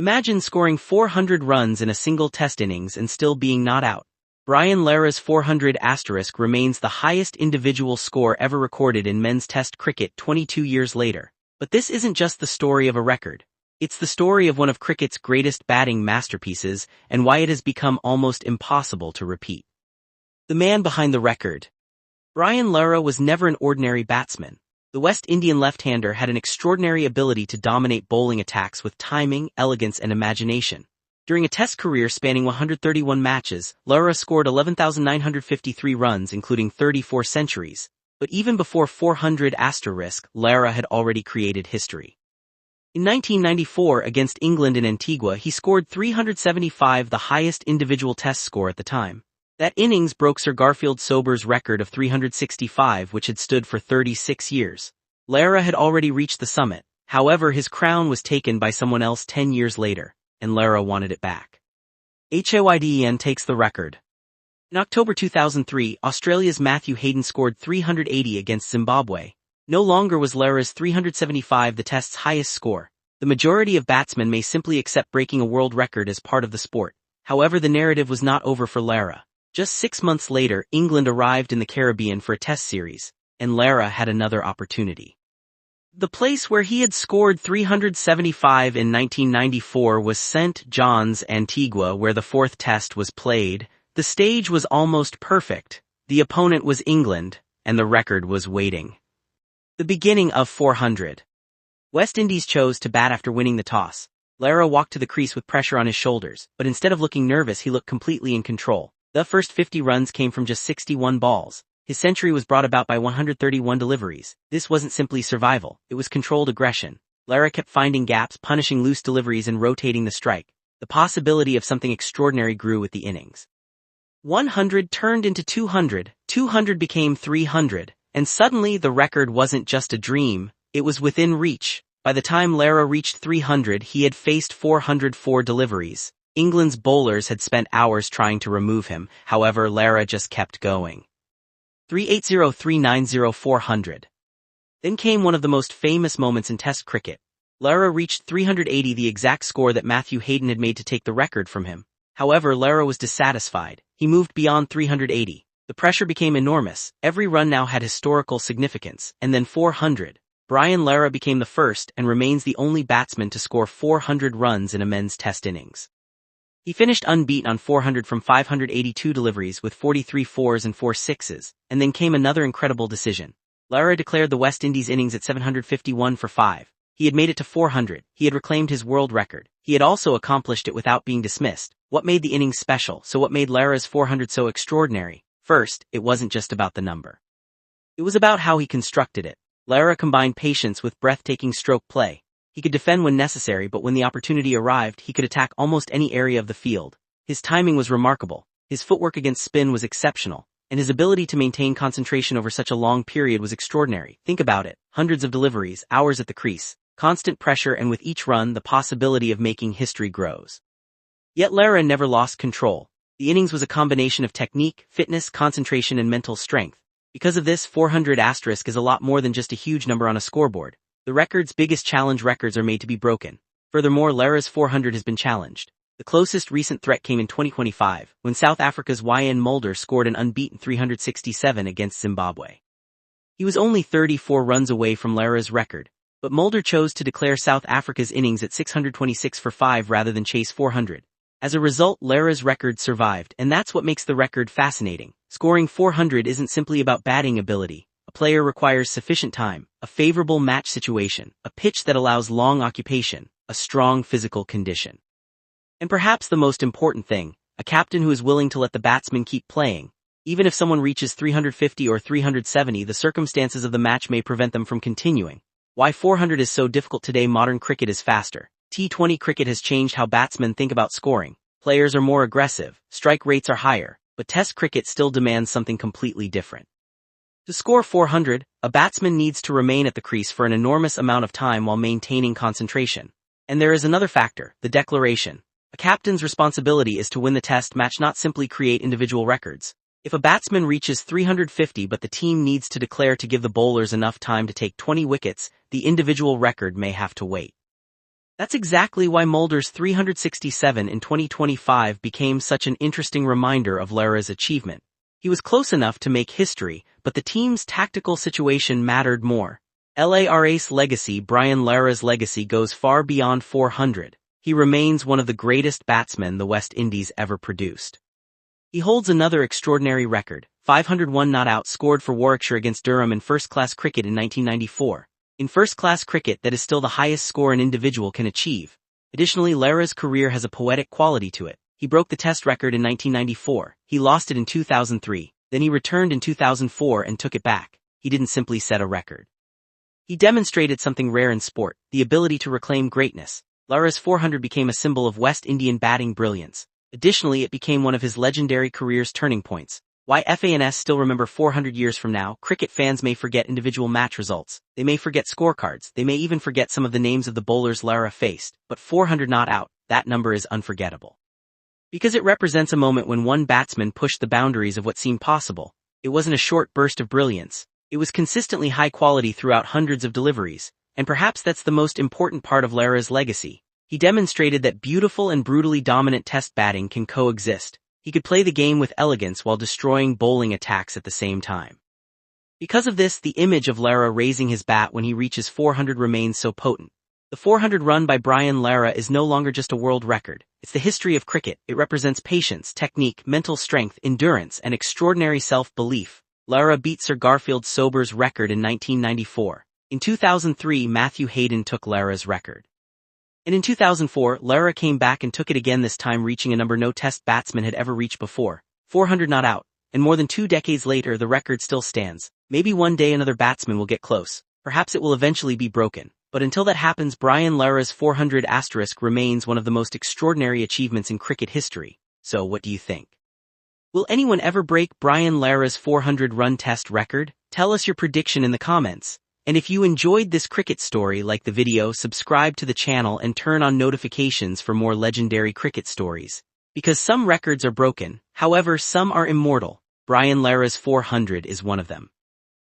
Imagine scoring 400 runs in a single test innings and still being not out. Brian Lara's 400 asterisk remains the highest individual score ever recorded in men's test cricket 22 years later. But this isn't just the story of a record. It's the story of one of cricket's greatest batting masterpieces and why it has become almost impossible to repeat. The man behind the record. Brian Lara was never an ordinary batsman. The West Indian left-hander had an extraordinary ability to dominate bowling attacks with timing, elegance, and imagination. During a test career spanning 131 matches, Lara scored 11,953 runs including 34 centuries. But even before 400 asterisk, Lara had already created history. In 1994 against England in Antigua he scored 375, the highest individual test score at the time. That innings broke Sir Garfield Sober's record of 365 which had stood for 36 years. Lara had already reached the summit, however his crown was taken by someone else 10 years later, and Lara wanted it back. Hayden takes the record. In October 2003, Australia's Matthew Hayden scored 380 against Zimbabwe. No longer was Lara's 375 the test's highest score. The majority of batsmen may simply accept breaking a world record as part of the sport. However, the narrative was not over for Lara. Just 6 months later, England arrived in the Caribbean for a test series, and Lara had another opportunity. The place where he had scored 375 in 1994 was St. John's, Antigua, where the fourth test was played. The stage was almost perfect, the opponent was England, and the record was waiting. The beginning of 400. West Indies chose to bat after winning the toss. Lara walked to the crease with pressure on his shoulders, but instead of looking nervous he looked completely in control. The first 50 runs came from just 61 balls. His century was brought about by 131 deliveries. This wasn't simply survival, it was controlled aggression. Lara kept finding gaps, punishing loose deliveries and rotating the strike. The possibility of something extraordinary grew with the innings. 100 turned into 200, 200 became 300, and suddenly the record wasn't just a dream, it was within reach. By the time Lara reached 300 he had faced 404 deliveries. England's bowlers had spent hours trying to remove him, however Lara just kept going. 380, 390, 400. Then came one of the most famous moments in Test cricket. Lara reached 380, the exact score that Matthew Hayden had made to take the record from him. However, Lara was dissatisfied. He moved beyond 380. The pressure became enormous. Every run now had historical significance. And then 400. Brian Lara became the first and remains the only batsman to score 400 runs in a men's test innings. He finished unbeaten on 400 from 582 deliveries with 43 fours and 4 sixes, and then came another incredible decision. Lara declared the West Indies innings at 751 for 5. He had made it to 400. He had reclaimed his world record. He had also accomplished it without being dismissed. What made the innings special? So what made Lara's 400 so extraordinary? First, it wasn't just about the number. It was about how he constructed it. Lara combined patience with breathtaking stroke play. He could defend when necessary, but when the opportunity arrived, he could attack almost any area of the field. His timing was remarkable. His footwork against spin was exceptional, and his ability to maintain concentration over such a long period was extraordinary. Think about it. Hundreds of deliveries, hours at the crease, constant pressure, and with each run, the possibility of making history grows. Yet Lara never lost control. The innings was a combination of technique, fitness, concentration, and mental strength. Because of this, 400 asterisk is a lot more than just a huge number on a scoreboard. The record's biggest challenge records are made to be broken. Furthermore, Lara's 400 has been challenged. The closest recent threat came in 2025, when South Africa's Yn Mulder scored an unbeaten 367 against Zimbabwe. He was only 34 runs away from Lara's record, but Mulder chose to declare South Africa's innings at 626 for 5 rather than chase 400. As a result, Lara's record survived, and that's what makes the record fascinating. Scoring 400 isn't simply about batting ability. A player requires sufficient time, a favorable match situation, a pitch that allows long occupation, a strong physical condition. And perhaps the most important thing, a captain who is willing to let the batsman keep playing. Even if someone reaches 350 or 370, the circumstances of the match may prevent them from continuing. Why 400 is so difficult today? Modern cricket is faster. T20 cricket has changed how batsmen think about scoring. Players are more aggressive, strike rates are higher, but Test cricket still demands something completely different. To score 400, a batsman needs to remain at the crease for an enormous amount of time while maintaining concentration. And there is another factor, the declaration. A captain's responsibility is to win the Test match, not simply create individual records. If a batsman reaches 350 but the team needs to declare to give the bowlers enough time to take 20 wickets, the individual record may have to wait. That's exactly why Mulder's 367 in 2025 became such an interesting reminder of Lara's achievement. He was close enough to make history, but the team's tactical situation mattered more. Lara's legacy. Brian Lara's legacy goes far beyond 400. He remains one of the greatest batsmen the West Indies ever produced. He holds another extraordinary record, 501 not-outs scored for Warwickshire against Durham in first-class cricket in 1994. In first-class cricket, that is still the highest score an individual can achieve. Additionally, Lara's career has a poetic quality to it. He broke the Test record in 1994, he lost it in 2003, then he returned in 2004 and took it back. He didn't simply set a record. He demonstrated something rare in sport, the ability to reclaim greatness. Lara's 400 became a symbol of West Indian batting brilliance. Additionally, it became one of his legendary career's turning points. Why fans still remember 400 years from now? Cricket fans may forget individual match results, they may forget scorecards, they may even forget some of the names of the bowlers Lara faced, but 400 not out, that number is unforgettable. Because it represents a moment when one batsman pushed the boundaries of what seemed possible. It wasn't a short burst of brilliance, it was consistently high quality throughout hundreds of deliveries, and perhaps that's the most important part of Lara's legacy. He demonstrated that beautiful and brutally dominant Test batting can coexist. He could play the game with elegance while destroying bowling attacks at the same time. Because of this, the image of Lara raising his bat when he reaches 400 remains so potent. The 400 run by Brian Lara is no longer just a world record. It's the history of cricket. It represents patience, technique, mental strength, endurance, and extraordinary self-belief. Lara beat Sir Garfield Sober's record in 1994. In 2003, Matthew Hayden took Lara's record. And in 2004, Lara came back and took it again, this time reaching a number no Test batsman had ever reached before. 400 not out. And more than 2 decades later, the record still stands. Maybe one day another batsman will get close. Perhaps it will eventually be broken. But until that happens, Brian Lara's 400 asterisk remains one of the most extraordinary achievements in cricket history. So what do you think? Will anyone ever break Brian Lara's 400-run Test record? Tell us your prediction in the comments. And if you enjoyed this cricket story, like the video, subscribe to the channel and turn on notifications for more legendary cricket stories. Because some records are broken, however some are immortal. Brian Lara's 400 is one of them.